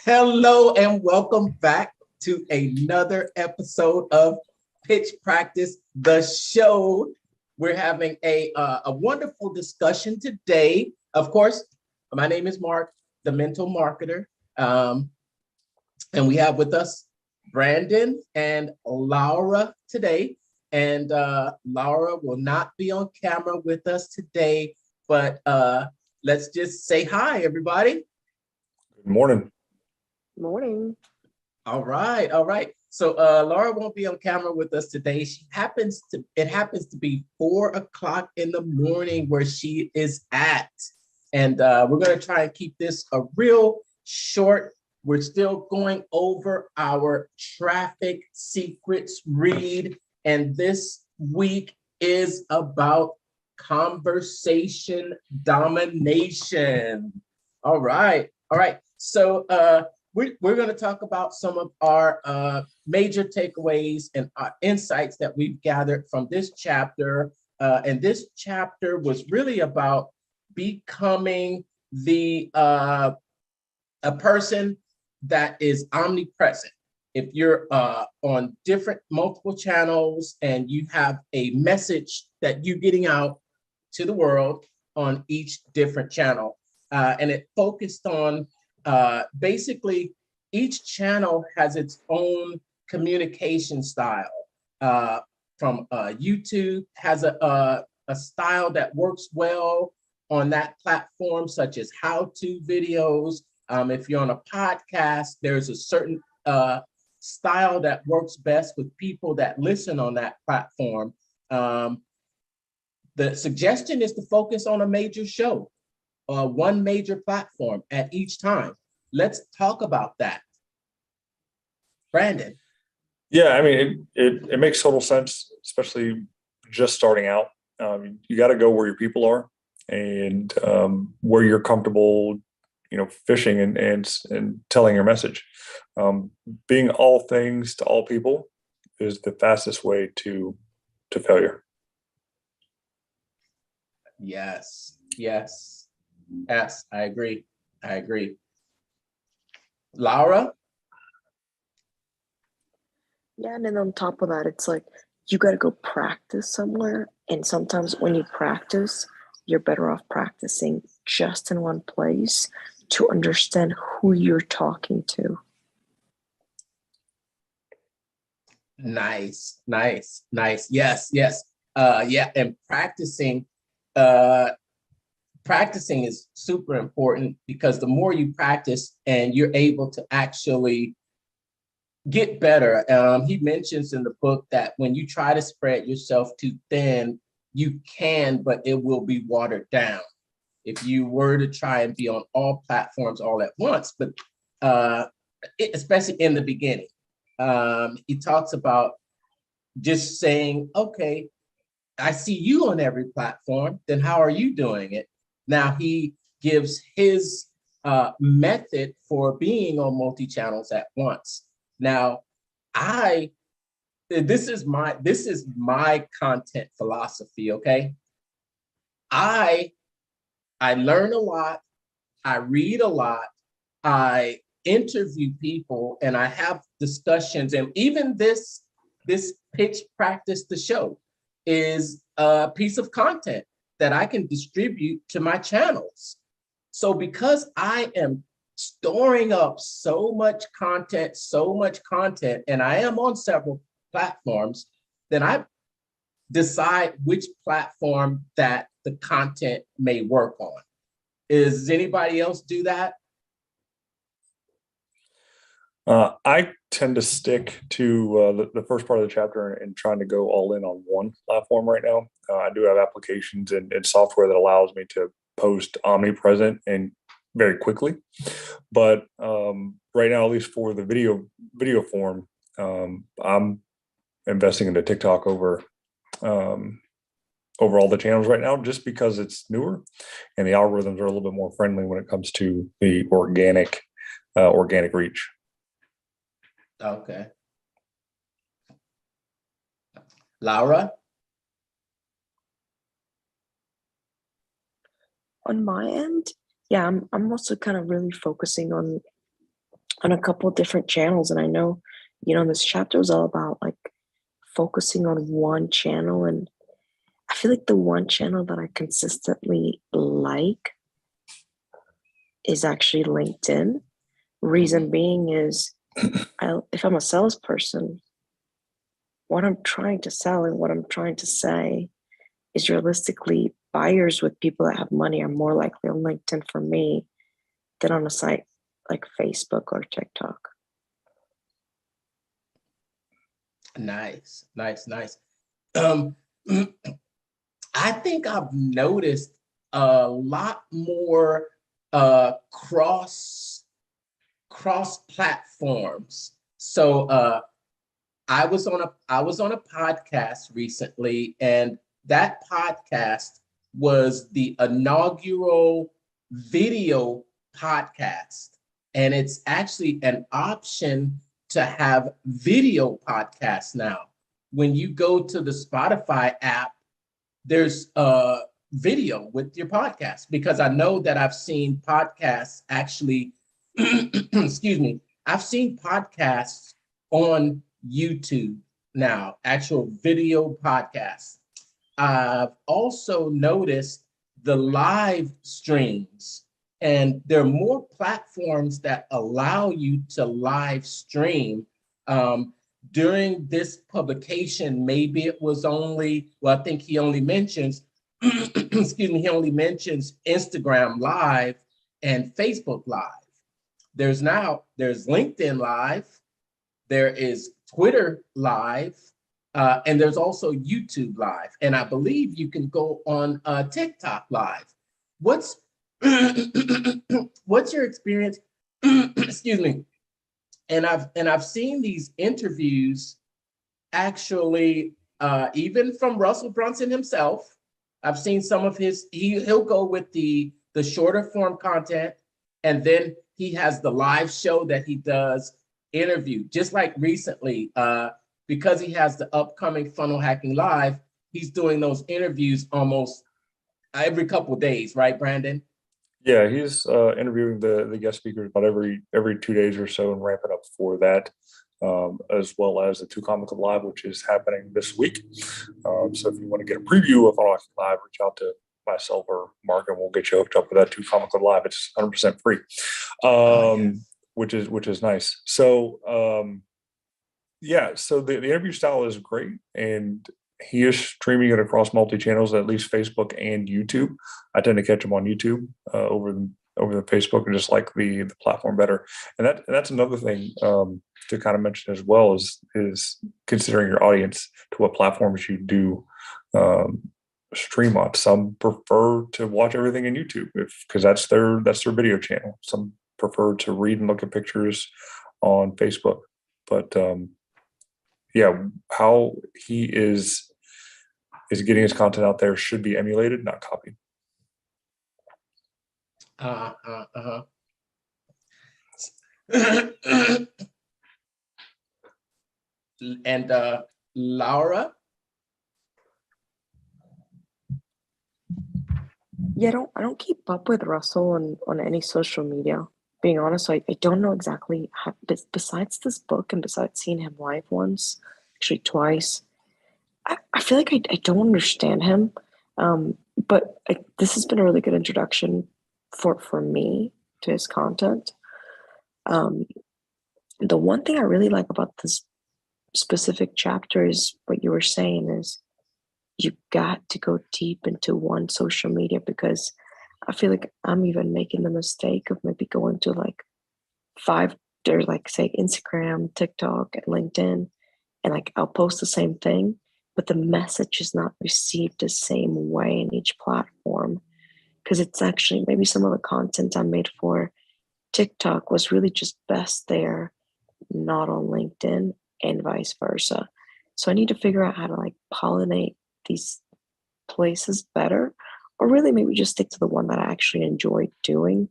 Hello and welcome back to another episode of Pitch Practice, the show. We're having a wonderful discussion today. Of course, my name is Mark, the mental marketer. And we have with us Brandon and Laura today. And Laura will not be on camera with us today, but let's just say hi, everybody. Good morning. Morning. All right, all right. So Laura won't be on camera with us today. It happens to be 4 o'clock in the morning where she is at. And we're gonna try and keep this a real short. We're still going over our traffic secrets read. And this week is about conversation domination. All right, all right. So we're going to talk about some of our major takeaways and insights that we've gathered from this chapter. And this chapter was really about becoming a person that is omnipresent. If you're on multiple channels and you have a message that you're getting out to the world on each different channel, and it focused on basically each channel has its own communication style. From YouTube has a style that works well on that platform, such as how-to videos. If you're on a podcast, there's a certain style that works best with people that listen on that platform. The suggestion is to focus on a major show, one major platform at each time. Let's talk about that. Brandon. Yeah, I mean, it makes total sense, especially just starting out. You got to go where your people are and where you're comfortable, fishing and telling your message. Being all things to all people is the fastest way to failure. Yes, I agree. Laura? Yeah, and then on top of that, it's like you got to go practice somewhere. And sometimes when you practice, you're better off practicing just in one place to understand who you're talking to. Nice. Yes. Yeah, and practicing is super important because the more you practice and you're able to actually get better. He mentions in the book that when you try to spread yourself too thin, you can, but it will be watered down if you were to try and be on all platforms all at once, but especially in the beginning. He talks about just saying, okay, I see you on every platform, then how are you doing it? Now he gives his method for being on multi-channels at once. Now, this is my content philosophy, okay? I learn a lot, I read a lot, I interview people, and I have discussions, and even this pitch practice, the show, is a piece of content that I can distribute to my channels. So because I am storing up so much content, and I am on several platforms, then I decide which platform that the content may work on. Does anybody else do that? I tend to stick to the first part of the chapter and trying to go all in on one platform right now. I do have applications and software that allows me to post omnipresent and very quickly. But right now, at least for the video form, I'm investing into TikTok over all the channels right now, just because it's newer and the algorithms are a little bit more friendly when it comes to the organic reach. Okay. Laura? On my end, yeah, I'm also kind of really focusing on on a couple of different channels. And I know, this chapter was all about like focusing on one channel. And I feel like the one channel that I consistently like is actually LinkedIn. Reason being is if I'm a salesperson, what I'm trying to sell and what I'm trying to say is realistically buyers with people that have money are more likely on LinkedIn for me than on a site like Facebook or TikTok. Nice, nice, nice. Um, I think I've noticed a lot more cross platforms. So I was on a podcast recently, and that podcast was the inaugural video podcast, and it's actually an option to have video podcasts now. When you go to the Spotify app, there's video with your podcast, because I know that I've seen podcasts actually excuse me, I've seen podcasts on YouTube now, actual video podcasts. I've also noticed the live streams, and there are more platforms that allow you to live stream. During this publication, maybe it was only, well, I think he only mentions, excuse me, he only mentions Instagram Live and Facebook Live. There's LinkedIn Live, there is Twitter Live, and there's also YouTube Live. And I believe you can go on TikTok Live. What's what's your experience? Excuse me. And I've seen these interviews actually, even from Russell Brunson himself. I've seen some of his. He'll go with the shorter form content, and then he has the live show that he does interview. Just like recently, because he has the upcoming Funnel Hacking Live, he's doing those interviews almost every couple of days, right, Brandon? Yeah, he's interviewing the guest speakers about every 2 days or so and ramping up for that, as well as the Two Comical Live, which is happening this week. So if you want to get a preview of Funnel Hacking Live, reach out to myself or Mark, and we'll get you hooked up with that Two Comical Live. It's 100% free, which is nice. So yeah, so the interview style is great, and he is streaming it across multi-channels, at least Facebook and YouTube. I tend to catch him on YouTube over the Facebook, and just like the platform better. And that's another thing to kind of mention as well, is considering your audience to what platforms you do stream on. Some prefer to watch everything in YouTube because that's their video channel. Some prefer to read and look at pictures on Facebook. But yeah, how he is getting his content out there should be emulated, not copied. And Laura? Yeah, I don't keep up with Russell on any social media. Being honest, I don't know exactly how, besides this book and besides seeing him live once, actually twice, I feel like I don't understand him. But this has been a really good introduction for me to his content. The one thing I really like about this specific chapter is what you were saying is you got to go deep into one social media, because I feel like I'm even making the mistake of maybe going to like 5, or like say Instagram, TikTok, and LinkedIn, and like I'll post the same thing, but the message is not received the same way in each platform, because it's actually maybe some of the content I made for TikTok was really just best there, not on LinkedIn, and vice versa. So I need to figure out how to like pollinate these places better, or really maybe just stick to the one that I actually enjoy doing,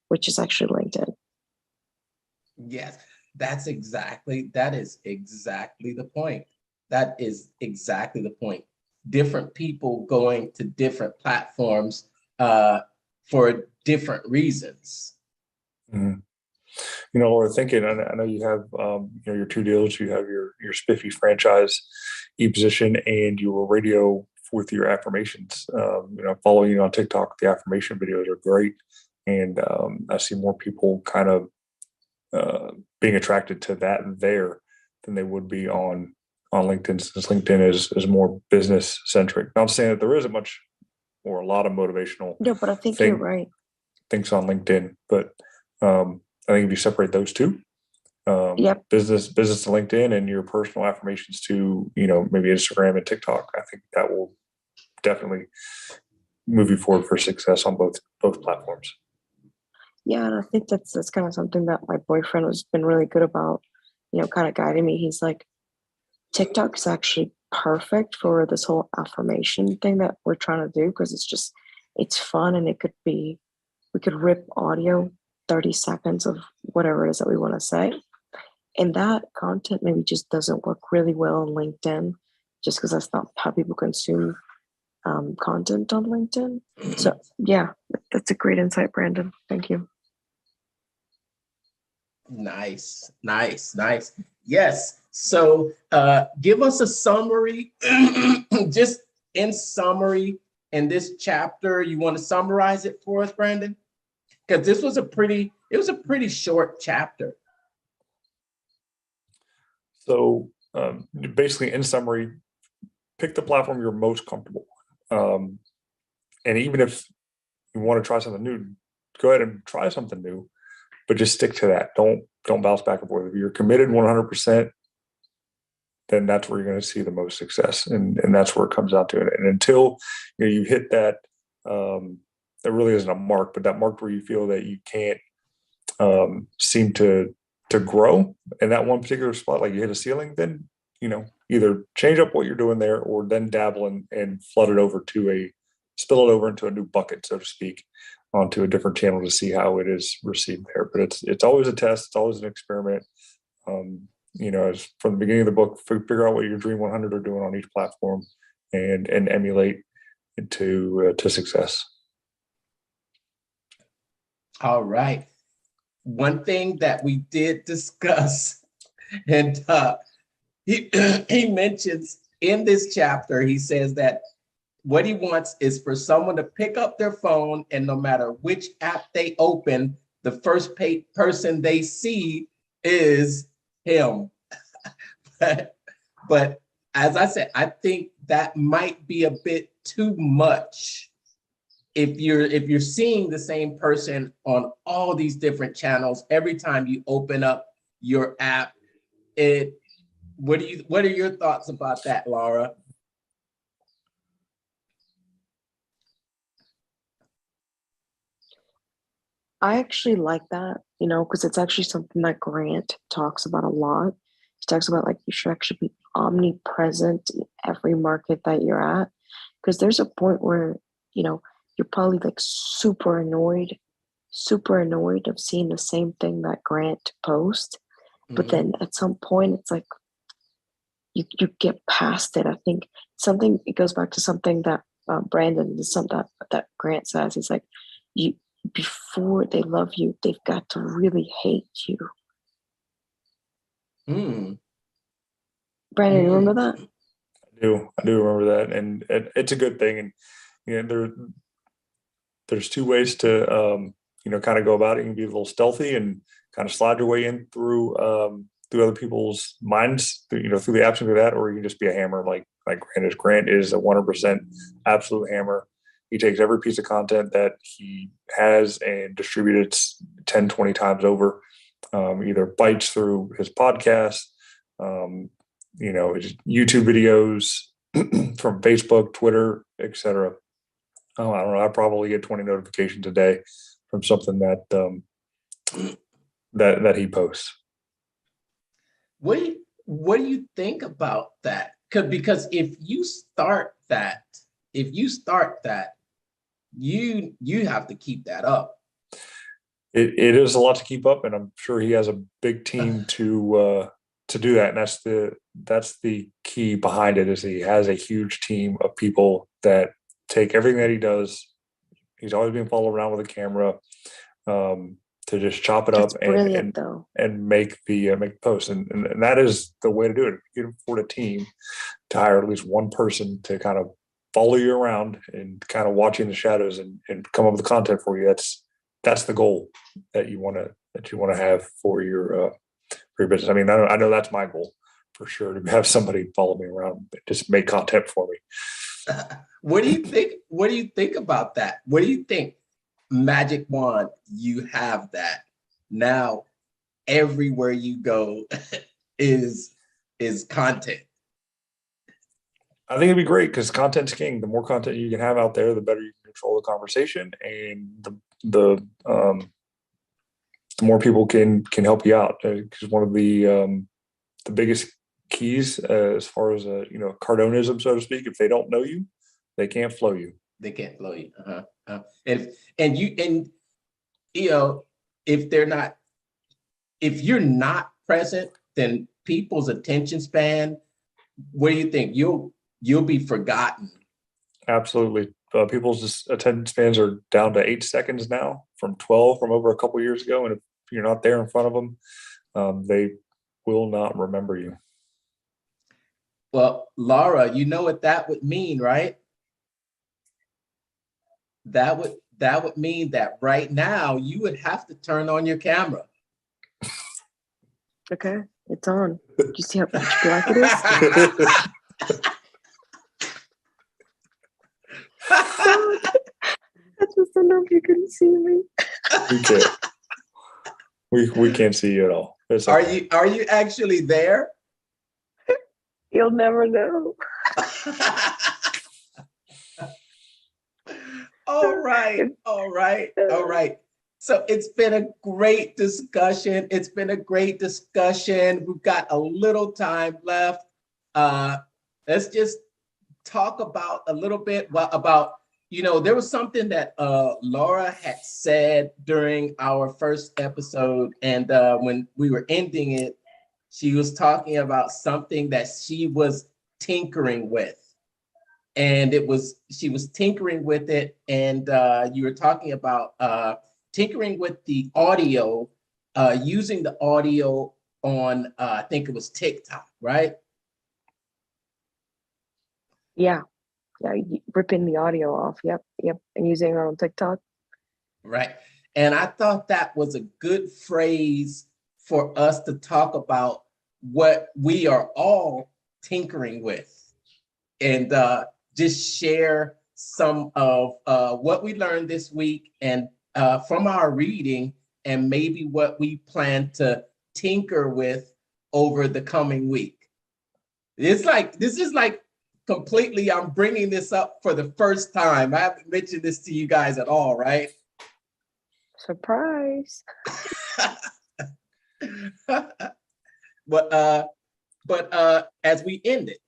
which is actually LinkedIn. Yes, that is exactly the point. That is exactly the point. Different people going to different platforms for different reasons. Mm-hmm. Laura, thinking, I know you have, your two deals. You have your Spiffy franchise e-position and your radio with your affirmations. Following you on TikTok, the affirmation videos are great. And I see more people kind of being attracted to that there than they would be on LinkedIn, since LinkedIn is more business centric. Not saying that there isn't much or a lot of motivational No, but I think you're right. things on LinkedIn, but I think if you separate those two, Yep. business to LinkedIn and your personal affirmations to, maybe Instagram and TikTok, I think that will definitely move you forward for success on both platforms. Yeah, and I think that's kind of something that my boyfriend has been really good about, kind of guiding me. He's like, TikTok is actually perfect for this whole affirmation thing that we're trying to do, because it's fun, and we could rip audio 30 seconds of whatever it is that we want to say. And that content maybe just doesn't work really well on LinkedIn, just because that's not how people consume content on LinkedIn. So yeah, that's a great insight, Brandon. Thank you. Nice. Yes. So give us a summary, just in summary, in this chapter. You want to summarize it for us, Brandon? Because it was a pretty short chapter. So basically, in summary, pick the platform you're most comfortable with. And even if you want to try something new, go ahead and try something new, but just stick to that. Don't bounce back and forth. If you're committed 100%, then that's where you're going to see the most success, and that's where it comes out to it. And until you hit that, there really isn't a mark, but that mark where you feel that you can't seem to grow in that one particular spot, like you hit a ceiling, then either change up what you're doing there, or then dabble and spill it over into a new bucket, so to speak, onto a different channel to see how it is received there. But it's always a test, it's always an experiment. As from the beginning of the book, figure out what your Dream 100 are doing on each platform, and emulate to success. All right. One thing that we did discuss, and he mentions in this chapter, he says that what he wants is for someone to pick up their phone, and no matter which app they open, the first person they see is him. But as I said, I think that might be a bit too much. If you're seeing the same person on all these different channels every time you open up your app, what are your thoughts about that, Laura? I actually like that, because it's actually something that Grant talks about a lot. He talks about, like, you should actually be omnipresent in every market that you're at, because there's a point where, you're probably like super annoyed of seeing the same thing that Grant posts. But then at some point, it's like you get past it. I think it goes back to something that Brandon, something that Grant says. He's like, before they love you, they've got to really hate you. Brandon, you remember that? I do remember that, and it's a good thing. And there's two ways to kind of go about it. You can be a little stealthy and kind of slide your way in through other people's minds, through the absence of that, or you can just be a hammer like Grant is. Grant is a 100% absolute hammer. He takes every piece of content that he has and distributes it 10, 20 times over, either bites through his podcast, his YouTube videos, from Facebook, Twitter, etc. Oh, I don't know. I probably get 20 notifications a day from something that he posts. What do you think about that? Because if you start that, you have to keep that up. It is a lot to keep up, and I'm sure he has a big team to do that. And that's the key behind it, is he has a huge team of people that take everything that he does. He's always being followed around with a camera. to just chop it That's up brilliant, though. and make the post. And that is the way to do it. You can afford a team to hire at least one person to kind of follow you around and kind of watching the shadows and come up with the content for you. That's the goal that you want to have for your business. I mean, I know that's my goal for sure, to have somebody follow me around, just make content for me. What do you think? What do you think about that? What do you think? Magic wand, you have that now. Everywhere you go is content. I think it'd be great because content's king. The more content you can have out there, the better you can control the conversation, and the more people can help you out. Because one of the biggest keys as far as Cardonism, so to speak, if they don't know you, they can't flow you. They can't flow you. And you know, if you're not present, then people's attention span, what do you think? You'll be forgotten. Absolutely. People's attendance spans are down to 8 seconds now from 12 from over a couple years ago. And if you're not there in front of them, they will not remember you. Well, Laura, you know what that would mean, right? That would mean that right now you would have to turn on your camera. Okay, it's on. Do you see how pitch black it is? That's just enough. You couldn't see me. We can't. We can't see you at all. Okay. Are you actually there? You'll never know. All right. So it's been a great discussion. We've got a little time left. Let's just talk about a little bit about, there was something that Laura had said during our first episode. And when we were ending it, she was talking about something that she was tinkering with. And she was tinkering with it. And you were talking about tinkering with the audio, using the audio on, I think it was TikTok, right? Yeah, ripping the audio off. Yep, and using it on TikTok. Right. And I thought that was a good phrase for us to talk about what we are all tinkering with, and just share some of what we learned this week and from our reading, and maybe what we plan to tinker with over the coming week. This is like completely, I'm bringing this up for the first time. I haven't mentioned this to you guys at all, right? Surprise. But as we end it,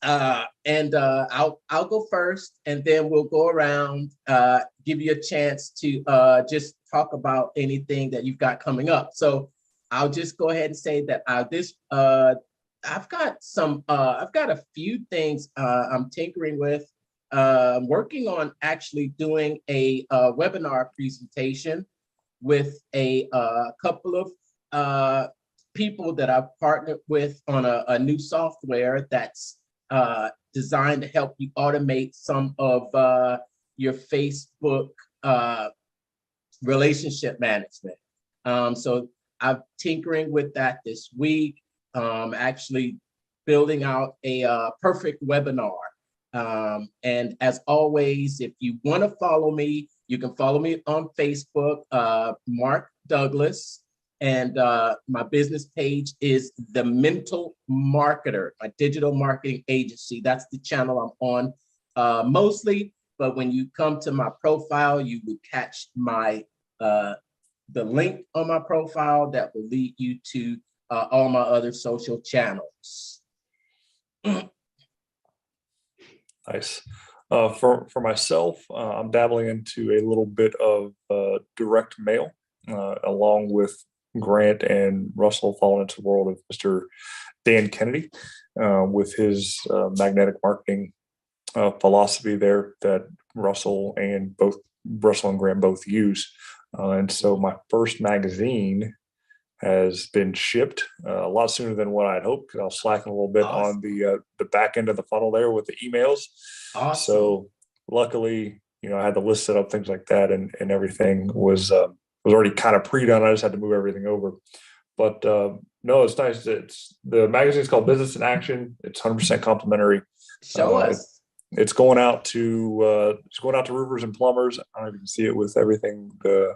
and I'll go first, and then we'll go around, give you a chance to just talk about anything that you've got coming up. So I'll just go ahead and say that I've got a few things I'm tinkering with. Working on actually doing a webinar presentation with a couple of people that I've partnered with on a new software that's designed to help you automate some of your Facebook relationship management. So I'm tinkering with that this week, actually building out a perfect webinar. And as always, if you want to follow me, you can follow me on Facebook, Mark Douglas. And my business page is The Mental Marketer, my digital marketing agency. That's the channel I'm on mostly. But when you come to my profile, you would catch my the link on my profile that will lead you to all my other social channels. Nice. For myself, I'm dabbling into a little bit of direct mail, along with Grant and Russell falling into the world of Mr. Dan Kennedy, with his magnetic marketing philosophy there that Russell and Grant both use. And so my first magazine has been shipped a lot sooner than what I'd hoped, because I was slacking a little bit on the back end of the funnel there with the emails. Awesome. So luckily, I had the list set up, things like that, and everything was already kind of pre-done. I just had to move everything over. But no, it's nice. The magazine's called Business in Action. It's 100% complimentary. Show us. It's going out to roofers and plumbers. I don't know if you can see it with everything, the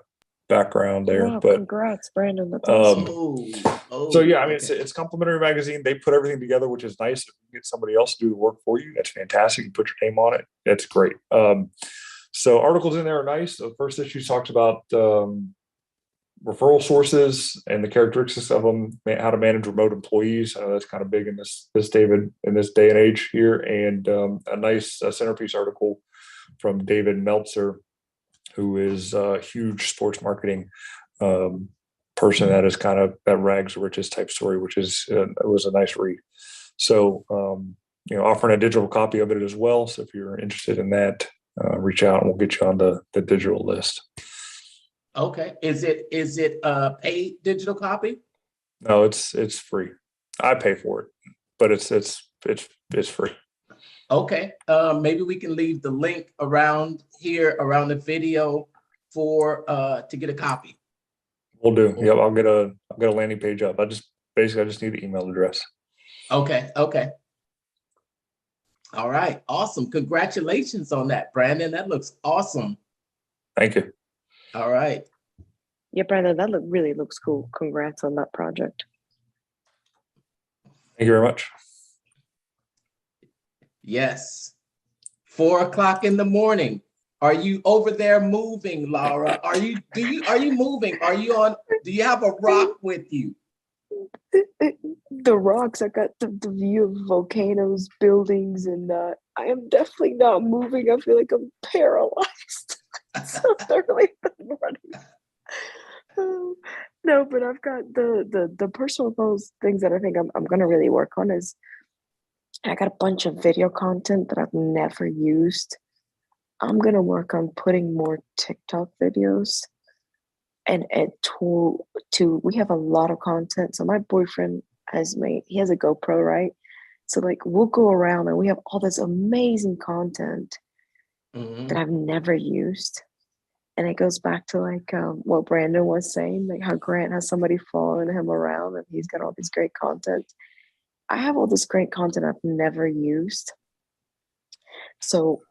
background there. Wow, but congrats, Brandon. That's awesome. So yeah, I mean, it's a complimentary magazine. They put everything together, which is nice. If you get somebody else to do the work for you, that's fantastic. You put your name on it. That's great. So articles in there are nice. The first issue talks about referral sources and the characteristics of them, how to manage remote employees. I know that's kind of big in this day and age here. And a nice centerpiece article from David Meltzer, who is a huge sports marketing person that is kind of that rags to riches type story, which is it was a nice read. So offering a digital copy of it as well. So if you're interested in that, reach out and we'll get you on the digital list. Okay. Is it a paid digital copy? No, it's free. I pay for it, but it's free. Okay. Maybe we can leave the link around the video to get a copy. We'll do. Yep, I'll get a landing page up. I just need the email address. Okay. All right. Awesome. Congratulations on that, Brandon. That looks awesome. Thank you. All right. Yeah, Brandon, that really looks cool. Congrats on that project. Thank you very much. Yes. 4:00 in the morning. Are you over there moving, Laura? Are you moving? Do you have a rock with you? The rocks, I got the view of volcanoes, buildings, and I am definitely not moving. I feel like I'm paralyzed. So early in the morning. No, but I've got the personal goals, things that I think I'm gonna really work on is I got a bunch of video content that I've never used. I'm gonna work on putting more TikTok videos and we have a lot of content. So my boyfriend he has a GoPro, right? So like we'll go around and we have all this amazing content that I've never used. And it goes back to like what Brandon was saying, like how Grant has somebody following him around and he's got all this great content. I have all this great content I've never used. So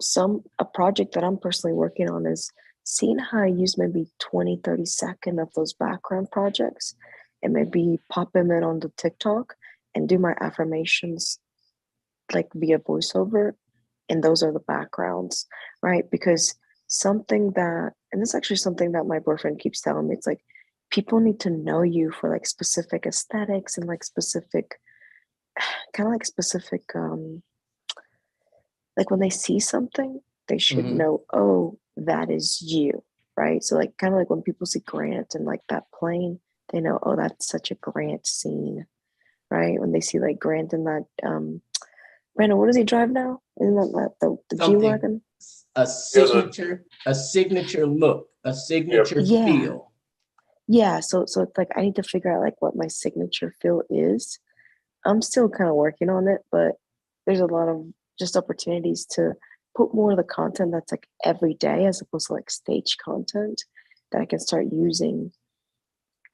a project that I'm personally working on is seeing how I use maybe 20, 30 seconds of those background projects and maybe pop them in on the TikTok and do my affirmations like via voiceover. And those are the backgrounds, right? Because and it's actually something that my boyfriend keeps telling me, it's like people need to know you for like specific aesthetics and like specific like when they see something, they should know, oh, that is you, right? So like kind of like when people see Grant and like that plane, they know, oh, that's such a Grant scene, right? When they see like Grant in that, Brandon, what does he drive now? Isn't that the G-Wagon? A signature look, a signature feel. Yeah, so it's like I need to figure out like what my signature feel is. I'm still kind of working on it, but there's a lot of just opportunities to put more of the content that's like every day as opposed to like stage content that I can start using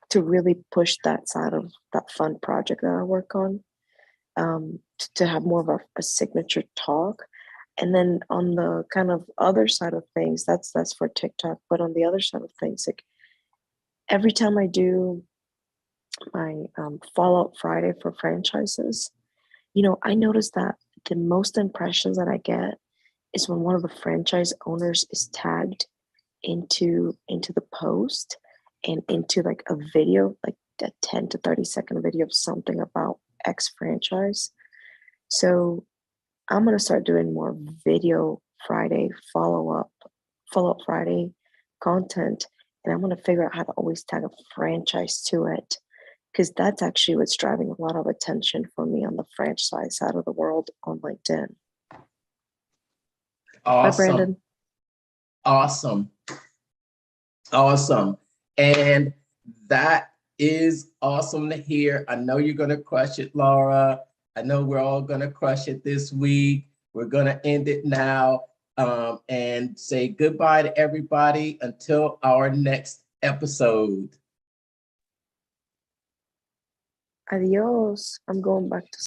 to really push that side of that fun project that I work on, to have more of a signature talk. And then on the kind of other side of things, that's for TikTok. But on the other side of things, like every time I do my Fallout Friday for franchises, I noticed that the most impressions that I get is when one of the franchise owners is tagged into the post and into like a video, like a 10 to 30-second video of something about X franchise. So I'm gonna start doing more video Friday Fallout Friday content, and I'm gonna figure out how to always tag a franchise to it, because that's actually what's driving a lot of attention for me on the franchise side of the world on LinkedIn. Awesome. Bye, Brandon. Awesome. Awesome. And that is awesome to hear. I know you're going to crush it, Laura. I know we're all going to crush it this week. We're going to end it now and say goodbye to everybody until our next episode. Adios. I'm going back to